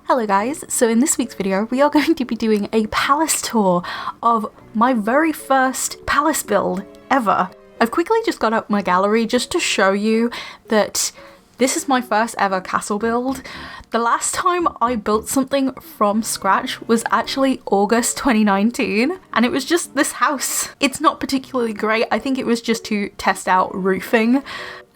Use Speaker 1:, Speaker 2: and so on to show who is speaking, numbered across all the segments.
Speaker 1: Hello guys, so in this week's video we are going to be doing a palace tour of my very first palace build ever. I've quickly just got up my gallery just to show you that this is my first ever castle build. The last time I built something from scratch was actually August 2019 and it was just this house. It's not particularly great, I think it was just to test out roofing,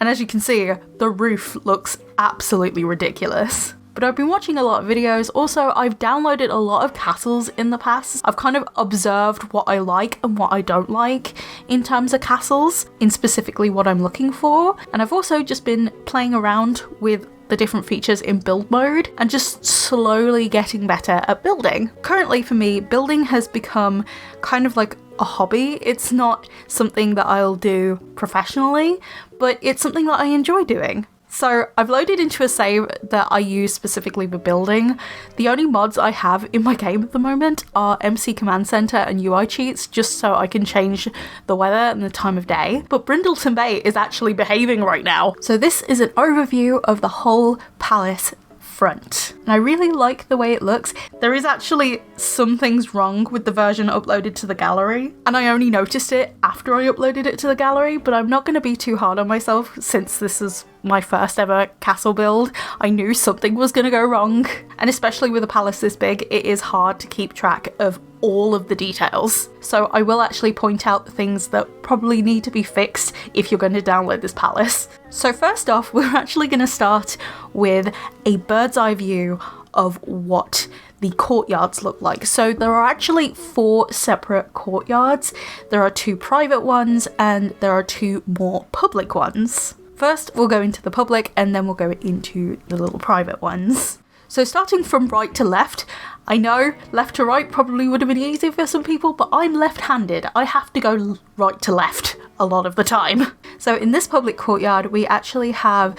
Speaker 1: and as you can see the roof looks absolutely ridiculous. But I've been watching a lot of videos. Also, I've downloaded a lot of castles in the past. I've kind of observed what I like and what I don't like in terms of castles, in specifically what I'm looking for. And I've also just been playing around with the different features in build mode and just slowly getting better at building. Currently for me, building has become kind of like a hobby. It's not something that I'll do professionally, but it's something that I enjoy doing. So I've loaded into a save that I use specifically for building. The only mods I have in my game at the moment are MC Command Center and UI cheats, just so I can change the weather and the time of day. But Brindleton Bay is actually behaving right now. So this is an overview of the whole palace front. And I really like the way it looks. There is actually some things wrong with the version uploaded to the gallery, and I only noticed it after I uploaded it to the gallery, but I'm not going to be too hard on myself since this is my first ever castle build. I knew something was going to go wrong, and especially with a palace this big, it is hard to keep track of all of the details. So I will actually point out the things that probably need to be fixed if you're going to download this palace. So first off, we're actually going to start with a bird's eye view of what the courtyards look like. So there are actually 4 separate courtyards. There are 2 private ones and there are 2 more public ones. First, we'll go into the public and then we'll go into the little private ones. So starting from right to left, I know left to right probably would have been easy for some people, but I'm left-handed. I have to go right to left a lot of the time. So in this public courtyard, we actually have,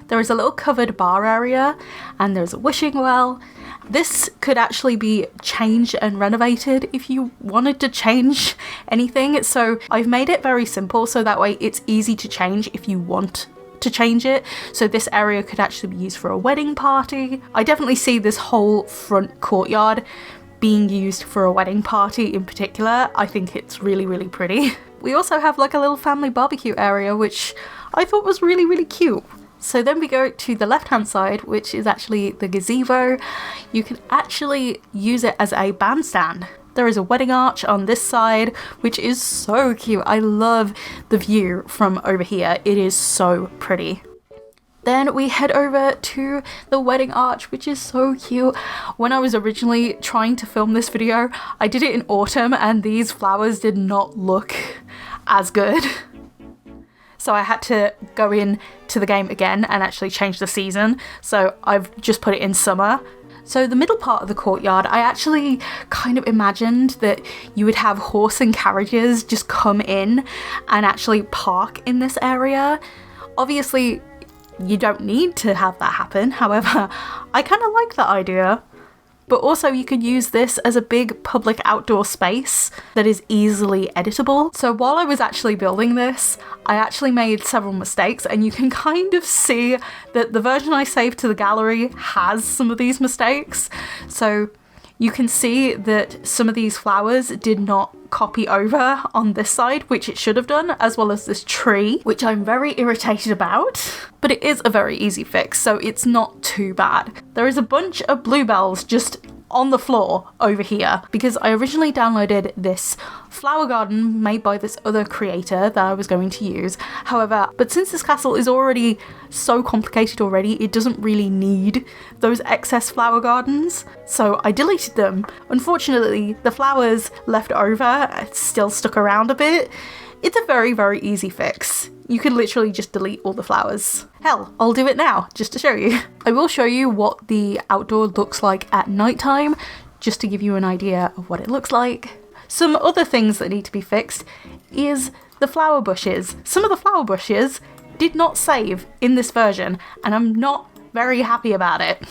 Speaker 1: there is a little covered bar area and there's a wishing well. This could actually be changed and renovated if you wanted to change anything. So I've made it very simple so that way it's easy to change if you want to change it. So this area could actually be used for a wedding party. I definitely see this whole front courtyard being used for a wedding party in particular. I think it's really, really pretty. We also have like a little family barbecue area, which I thought was really, really cute. So then we go to the left-hand side, which is actually the gazebo. You can actually use it as a bandstand. There is a wedding arch on this side, which is so cute. I love the view from over here. It is so pretty. Then we head over to the wedding arch, which is so cute. When I was originally trying to film this video, I did it in autumn and these flowers did not look as good. So I had to go in to the game again and actually change the season. So I've just put it in summer. So the middle part of the courtyard, I actually kind of imagined that you would have horse and carriages just come in and actually park in this area. Obviously, you don't need to have that happen. However, I kind of like that idea. But also you could use this as a big public outdoor space that is easily editable. So while I was actually building this, I actually made several mistakes and you can kind of see that the version I saved to the gallery has some of these mistakes. So you can see that some of these flowers did not copy over on this side, which it should have done, as well as this tree, which I'm very irritated about. But it is a very easy fix, so it's not too bad. There is a bunch of bluebells just on the floor over here because I originally downloaded this flower garden made by this other creator that I was going to use. However, but since this castle is already so complicated already, it doesn't really need those excess flower gardens. So I deleted them. Unfortunately, the flowers left over still stuck around a bit. It's a very, very easy fix. You could literally just delete all the flowers. Hell, I'll do it now, just to show you. I will show you what the outdoor looks like at nighttime, just to give you an idea of what it looks like. Some other things that need to be fixed is the flower bushes. Some of the flower bushes did not save in this version, and I'm not very happy about it.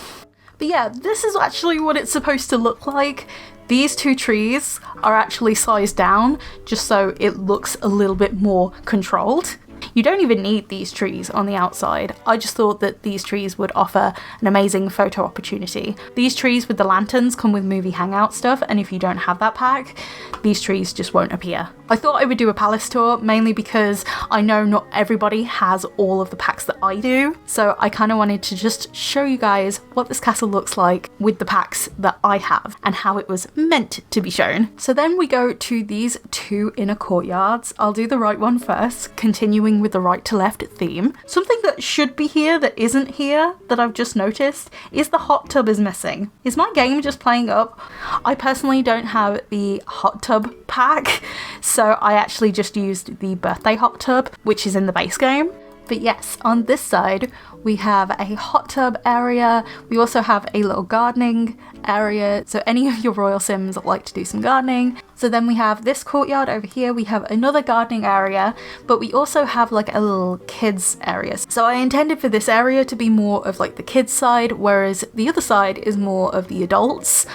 Speaker 1: But yeah, this is actually what it's supposed to look like. These 2 trees are actually sized down just so it looks a little bit more controlled. You don't even need these trees on the outside. I just thought that these trees would offer an amazing photo opportunity. These trees with the lanterns come with movie hangout stuff, and if you don't have that pack, these trees just won't appear. I thought I would do a palace tour mainly because I know not everybody has all of the packs that I do, so I kind of wanted to just show you guys what this castle looks like with the packs that I have and how it was meant to be shown. So then we go to these two inner courtyards. I'll do the right one first, continuing with the right to left theme. Something that should be here that isn't here that I've just noticed is the hot tub is missing. Is my game just playing up? I personally don't have the hot tub pack, so I actually just used the birthday hot tub, which is in the base game. But yes, on this side, we have a hot tub area. We also have a little gardening area. So any of your royal sims like to do some gardening. So then we have this courtyard over here. We have another gardening area, but we also have like a little kids area. So I intended for this area to be more of like the kids side, whereas the other side is more of the adults.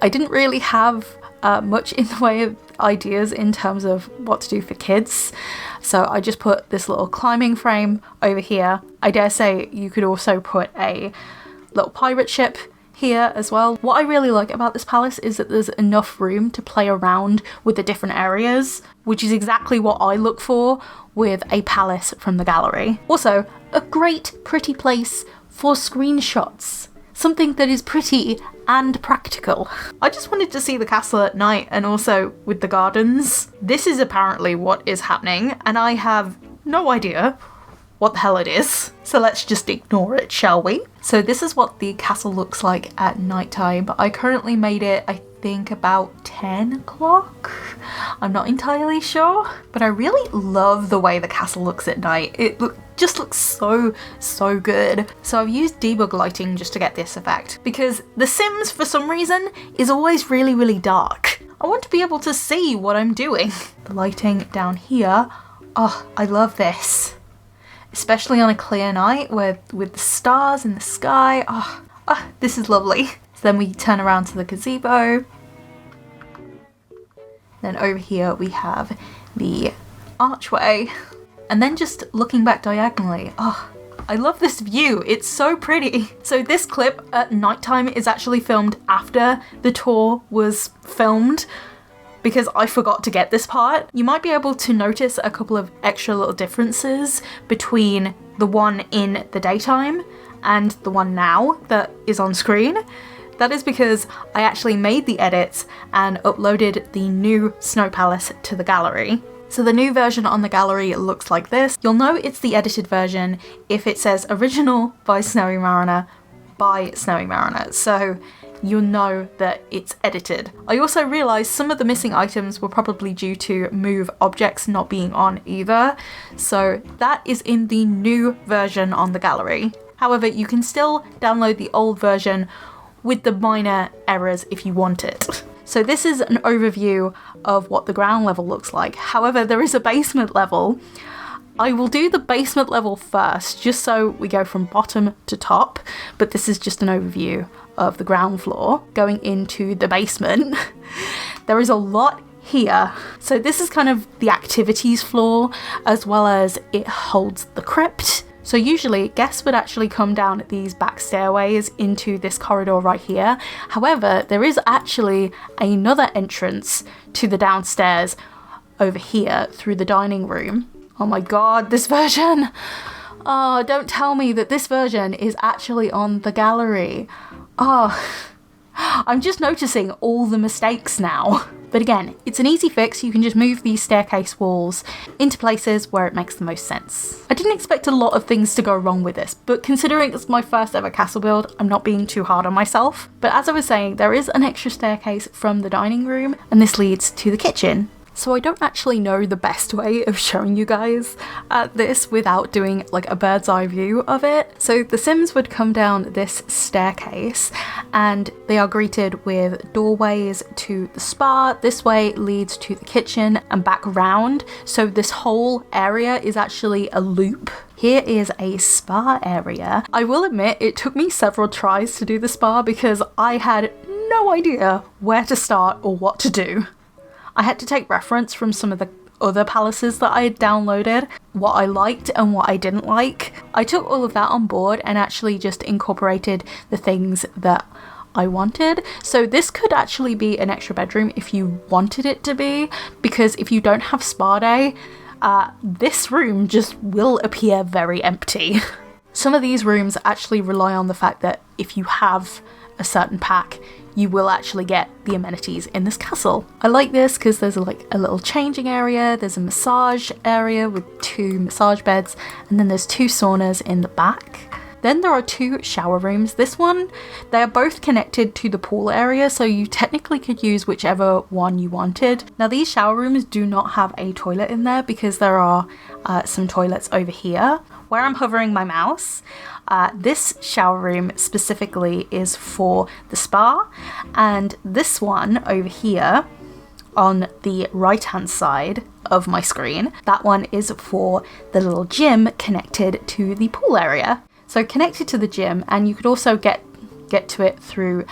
Speaker 1: I didn't really have much in the way of ideas in terms of what to do for kids, so I just put this little climbing frame over here. I dare say you could also put a little pirate ship here as well. What I really like about this palace is that there's enough room to play around with the different areas, which is exactly what I look for with a palace from the gallery. Also, a great pretty place for screenshots. Something that is pretty and practical. I just wanted to see the castle at night and also with the gardens. This is apparently what is happening and I have no idea what the hell it is. So let's just ignore it, shall we? So this is what the castle looks like at nighttime. I currently made it, I think about 10 o'clock. I'm not entirely sure, but I really love the way the castle looks at night. It just looks so good. So I've used debug lighting just to get this effect because The Sims for some reason is always really dark. I want to be able to see what I'm doing. The lighting down here, oh, I love this. Especially on a clear night with the stars in the sky. Oh, this is lovely. So then we turn around to the gazebo. Then over here we have the archway. And then just looking back diagonally, oh, I love this view. It's so pretty. So this clip at nighttime is actually filmed after the tour was filmed because I forgot to get this part. You might be able to notice a couple of extra little differences between the one in the daytime and the one now that is on screen. That is because I actually made the edits and uploaded the new Snow Palace to the gallery. So the new version on the gallery looks like this. You'll know it's the edited version if it says original by SnowyMarriner by SnowyMarriner. So you'll know that it's edited. I also realised some of the missing items were probably due to move objects not being on either. So that is in the new version on the gallery. However, you can still download the old version with the minor errors if you want it. So this is an overview of what the ground level looks like. However, there is a basement level. I will do the basement level first, just so we go from bottom to top, but this is just an overview of the ground floor going into the basement. There is a lot here. So this is kind of the activities floor, as well as it holds the crypt. So usually guests would actually come down these back stairways into this corridor right here. However, there is actually another entrance to the downstairs over here through the dining room. Oh my god, this version! Oh, don't tell me that this version is actually on the gallery. Oh, I'm just noticing all the mistakes now. But again, it's an easy fix. You can just move these staircase walls into places where it makes the most sense. I didn't expect a lot of things to go wrong with this, but considering it's my first ever castle build, I'm not being too hard on myself. But as I was saying, there is an extra staircase from the dining room, and this leads to the kitchen. So I don't actually know the best way of showing you guys this without doing like a bird's eye view of it. So the Sims would come down this staircase and they are greeted with doorways to the spa. This way leads to the kitchen and back round. So this whole area is actually a loop. Here is a spa area. I will admit it took me several tries to do the spa because I had no idea where to start or what to do. I had to take reference from some of the other palaces that I had downloaded, what I liked and what I didn't like. I took all of that on board and actually just incorporated the things that I wanted. So this could actually be an extra bedroom if you wanted it to be, because if you don't have spa day, this room just will appear very empty. Some of these rooms actually rely on the fact that if you have a certain pack, you will actually get the amenities in this castle. I like this because there's like a little changing area, there's a massage area with 2 massage beds, and then there's 2 saunas in the back. Then there are 2 shower rooms. This one, they are both connected to the pool area, so you technically could use whichever one you wanted. Now these shower rooms do not have a toilet in there because there are some toilets over here. Where I'm hovering my mouse, this shower room specifically is for the spa, and this one over here on the right hand side of my screen, that one is for the little gym connected to the pool area. So connected to the gym, and you could also get to it through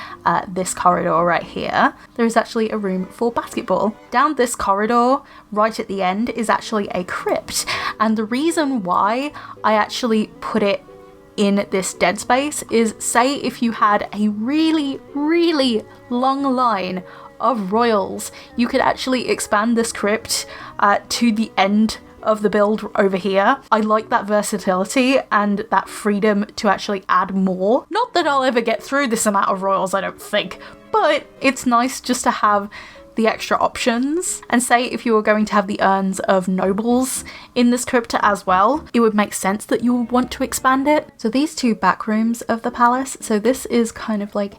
Speaker 1: this corridor right here. There is actually a room for basketball. Down this corridor, right at the end, is actually a crypt. And the reason why I actually put it in this dead space is, say if you had a really, really long line of royals, you could actually expand this crypt to the end of the build over here. I like that versatility and that freedom to actually add more. Not that I'll ever get through this amount of royals, I don't think, but it's nice just to have the extra options. And say if you were going to have the urns of nobles in this crypt as well, it would make sense that you would want to expand it. So these 2 back rooms of the palace, so this is kind of like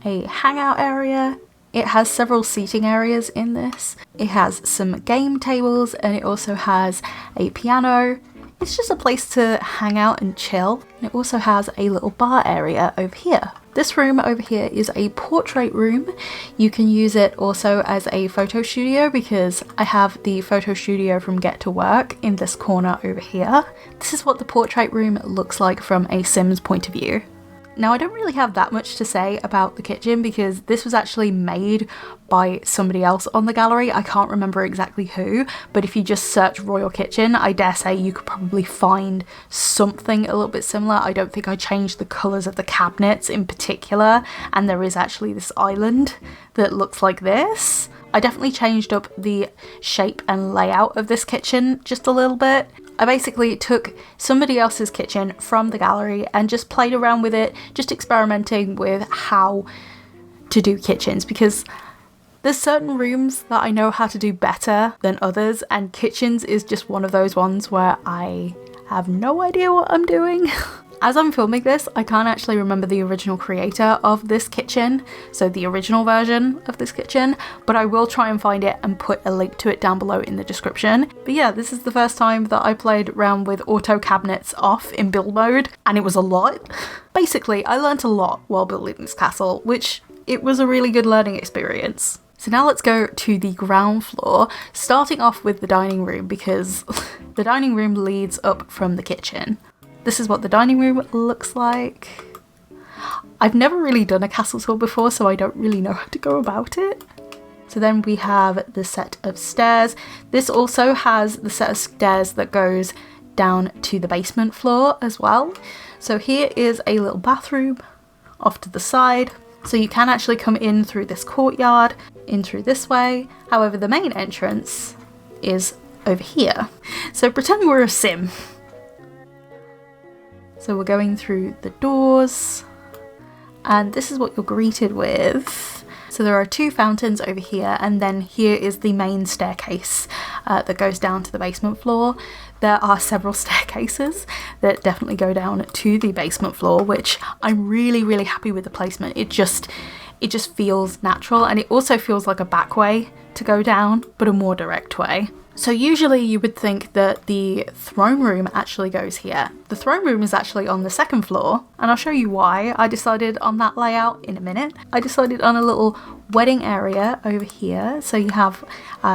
Speaker 1: a hangout area. It has several seating areas in this. It has some game tables, and it also has a piano. It's just a place to hang out and chill. And it also has a little bar area over here. This room over here is a portrait room. You can use it also as a photo studio because I have the photo studio from Get to Work in this corner over here. This is what the portrait room looks like from a Sims point of view. Now I don't really have that much to say about the kitchen because this was actually made by somebody else on the gallery. I can't remember exactly who, but if you just search Royal Kitchen, I dare say you could probably find something a little bit similar. I don't think I changed the colours of the cabinets in particular, and there is actually this island that looks like this. I definitely changed up the shape and layout of this kitchen just a little bit. I basically took somebody else's kitchen from the gallery and just played around with it, just experimenting with how to do kitchens, because there's certain rooms that I know how to do better than others, and kitchens is just one of those ones where I have no idea what I'm doing. As I'm filming this, I can't actually remember the original creator of this kitchen, so the original version of this kitchen, but I will try and find it and put a link to it down below in the description. But yeah, this is the first time that I played around with auto cabinets off in build mode, and it was a lot. Basically, I learnt a lot while building this castle, which it was a really good learning experience. So now let's go to the ground floor, starting off with the dining room because the dining room leads up from the kitchen. This is what the dining room looks like. I've never really done a castle tour before, so I don't really know how to go about it. So then we have the set of stairs. This also has the set of stairs that goes down to the basement floor as well. So here is a little bathroom off to the side. So you can actually come in through this courtyard, in through this way. However, the main entrance is over here. So pretend we're a sim. So we're going through the doors, and this is what you're greeted with. So there are 2 fountains over here, and then here is the main staircase that goes down to the basement floor. There are several staircases that definitely go down to the basement floor, which I'm really, really happy with the placement. It just feels natural, and it also feels like a back way to go down, but a more direct way. So usually you would think that the throne room actually goes here. The throne room is actually on the 2nd floor, and I'll show you why I decided on that layout in a minute. I decided on a little wedding area over here, so you have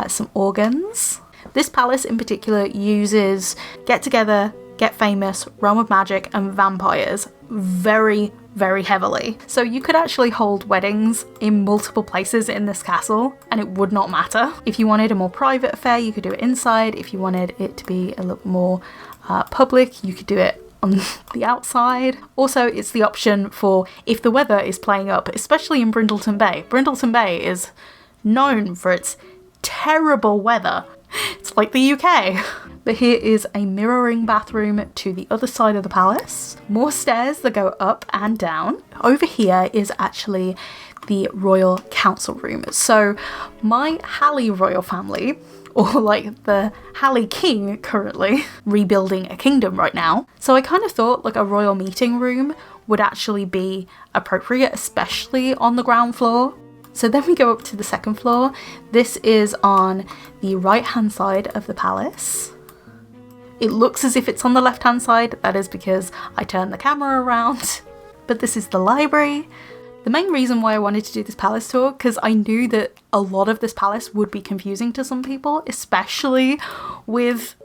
Speaker 1: some organs. This palace in particular uses Get Together, Get Famous, Realm of Magic and Vampires very, very heavily. So you could actually hold weddings in multiple places in this castle and it would not matter. If you wanted a more private affair, you could do it inside. If you wanted it to be a little more public, you could do it on the outside. Also, it's the option for if the weather is playing up, especially in Brindleton Bay. Brindleton Bay is known for its terrible weather. It's like the UK. But here is a mirroring bathroom to the other side of the palace. More stairs that go up and down. Over here is actually the royal council room. So my Halley royal family, or like the Halley king currently, rebuilding a kingdom right now. So I kind of thought like a royal meeting room would actually be appropriate, especially on the ground floor. So then we go up to the second floor. This is on the right hand side of the palace. It looks as if it's on the left hand side. That is because I turned the camera around. But this is the library. The main reason why I wanted to do this palace tour, because I knew that a lot of this palace would be confusing to some people, especially with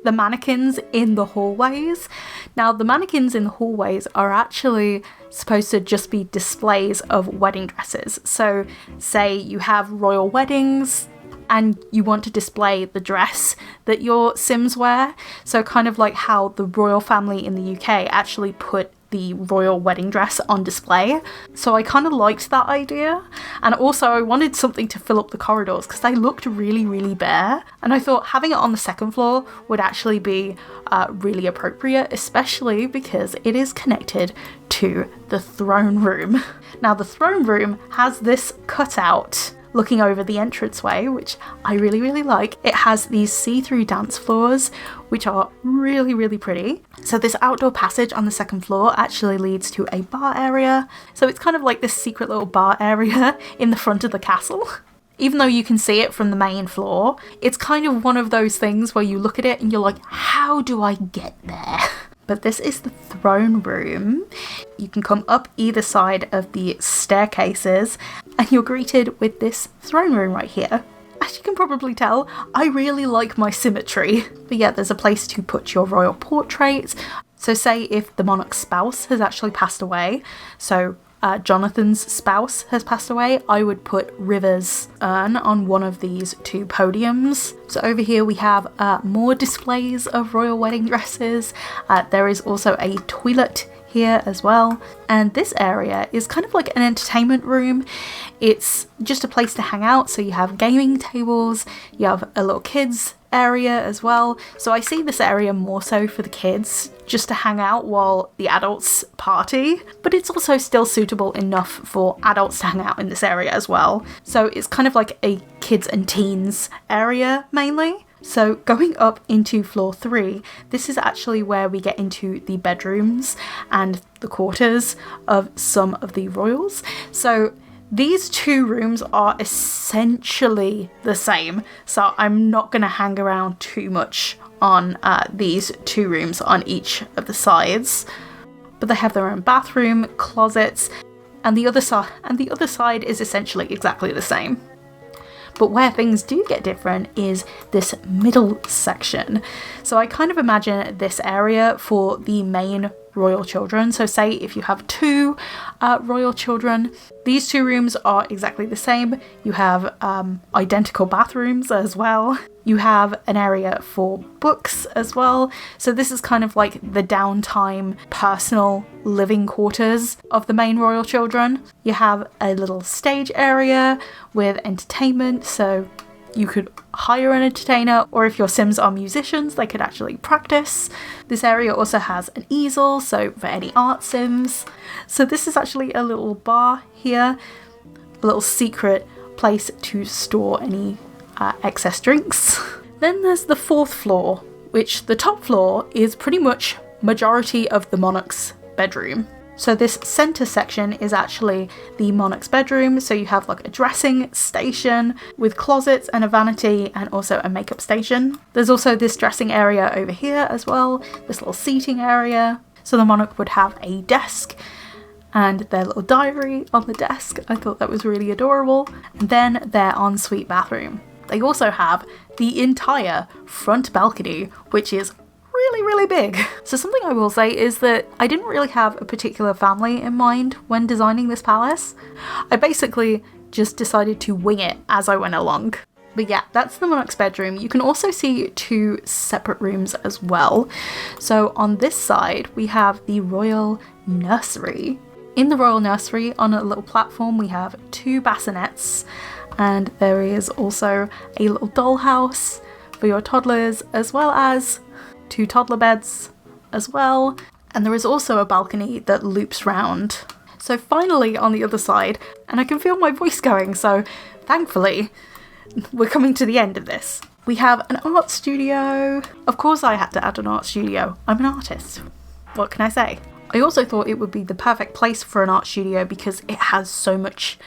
Speaker 1: the mannequins in the hallways. Now, the mannequins in the hallways are actually supposed to just be displays of wedding dresses. So say you have royal weddings and you want to display the dress that your Sims wear. So kind of like how the royal family in the UK actually put the royal wedding dress on display. So I kind of liked that idea. And also I wanted something to fill up the corridors because they looked really, really bare. And I thought having it on the second floor would actually be really appropriate, especially because it is connected to the throne room. Now the throne room has this cutout looking over the entranceway, which I really, really like. It has these see-through dance floors, which are really, really pretty. So this outdoor passage on the second floor actually leads to a bar area. So it's kind of like this secret little bar area in the front of the castle. Even though you can see it from the main floor, it's kind of one of those things where you look at it and you're like, how do I get there? But this is the throne room. You can come up either side of the staircases and you're greeted with this throne room right here. As you can probably tell, I really like my symmetry. But yeah, there's a place to put your royal portraits. So say if the monarch's spouse has actually passed away, so Jonathan's spouse has passed away, I would put River's urn on one of these two podiums. So over here we have more displays of royal wedding dresses. There is also a toilet here as well. And this area is kind of like an entertainment room. It's just a place to hang out. So you have gaming tables, you have a little kids area as well. So I see this area more so for the kids, just to hang out while the adults party, but it's also still suitable enough for adults to hang out in this area as well. So it's kind of like a kids and teens area mainly. So going up into floor 3, this is actually where we get into the bedrooms and the quarters of some of the royals. So these two rooms are essentially the same, so I'm not going to hang around too much on these two rooms on each of the sides. But they have their own bathroom, closets, and the other side is essentially exactly the same. But where things do get different is this middle section. So I kind of imagine this area for the main royal children. So say if you have two royal children, these two rooms are exactly the same. You have identical bathrooms as well. You have an area for books as well. So this is kind of like the downtime personal living quarters of the main royal children. You have a little stage area with entertainment, so you could hire an entertainer, or if your Sims are musicians, they could actually practice. This area also has an easel, so for any art Sims. So this is actually a little bar here, a little secret place to store any excess drinks. Then there's the 4th floor, which the top floor is pretty much majority of the monarch's bedroom. So this center section is actually the monarch's bedroom. So you have like a dressing station with closets and a vanity and also a makeup station. There's also this dressing area over here as well, this little seating area. So the monarch would have a desk and their little diary on the desk. I thought that was really adorable. And then their ensuite bathroom. They also have the entire front balcony, which is really, really big. So something I will say is that I didn't really have a particular family in mind when designing this palace. I basically just decided to wing it as I went along. But yeah, that's the monarch's bedroom. You can also see 2 separate rooms as well. So on this side, we have the royal nursery. In the royal nursery, on a little platform, we have 2 bassinets, and there is also a little dollhouse for your toddlers, as well as 2 toddler beds as well. And there is also a balcony that loops round. So finally on the other side, and I can feel my voice going, so thankfully, we're coming to the end of this. We have an art studio. Of course I had to add an art studio. I'm an artist. What can I say? I also thought it would be the perfect place for an art studio because it has so much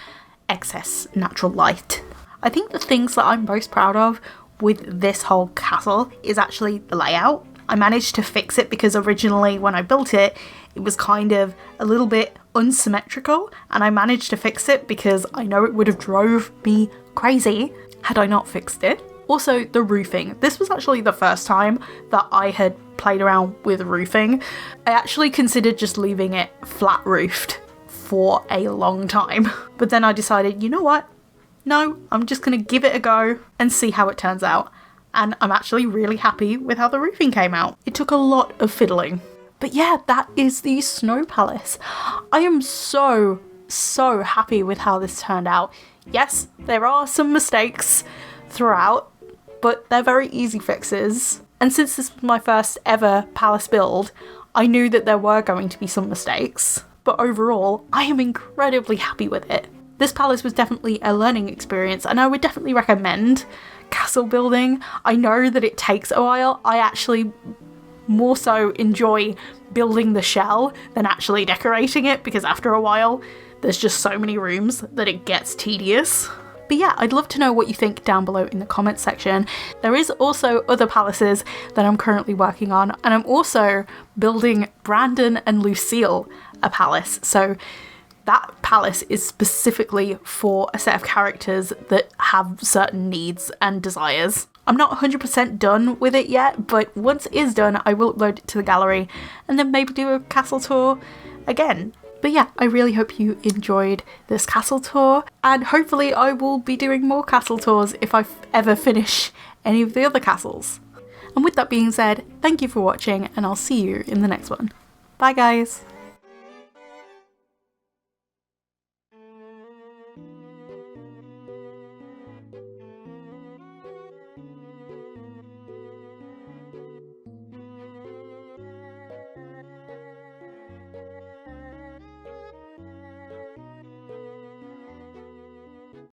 Speaker 1: excess natural light. I think the things that I'm most proud of with this whole castle is actually the layout. I managed to fix it because originally when I built it, it was kind of a little bit unsymmetrical, and I managed to fix it because I know it would have drove me crazy had I not fixed it. Also, the roofing. This was actually the first time that I had played around with roofing. I actually considered just leaving it flat roofed for a long time, but then I decided, you know what? No, I'm just gonna give it a go and see how it turns out. And I'm actually really happy with how the roofing came out. It took a lot of fiddling. But yeah, that is the Snow Palace. I am so happy with how this turned out. Yes, there are some mistakes throughout, but they're very easy fixes. And since this was my first ever palace build, I knew that there were going to be some mistakes. But overall, I am incredibly happy with it. This palace was definitely a learning experience, and I would definitely recommend castle building. I know that it takes a while. I actually more so enjoy building the shell than actually decorating it, because after a while there's just so many rooms that it gets tedious. But yeah, I'd love to know what you think down below in the comments section. There is also other palaces that I'm currently working on, and I'm also building Brandon and Lucille a palace. So that palace is specifically for a set of characters that have certain needs and desires. I'm not 100% done with it yet, but once it is done, I will upload it to the gallery and then maybe do a castle tour again. But yeah, I really hope you enjoyed this castle tour, and hopefully I will be doing more castle tours if I ever finish any of the other castles. And with that being said, thank you for watching, and I'll see you in the next one. Bye guys!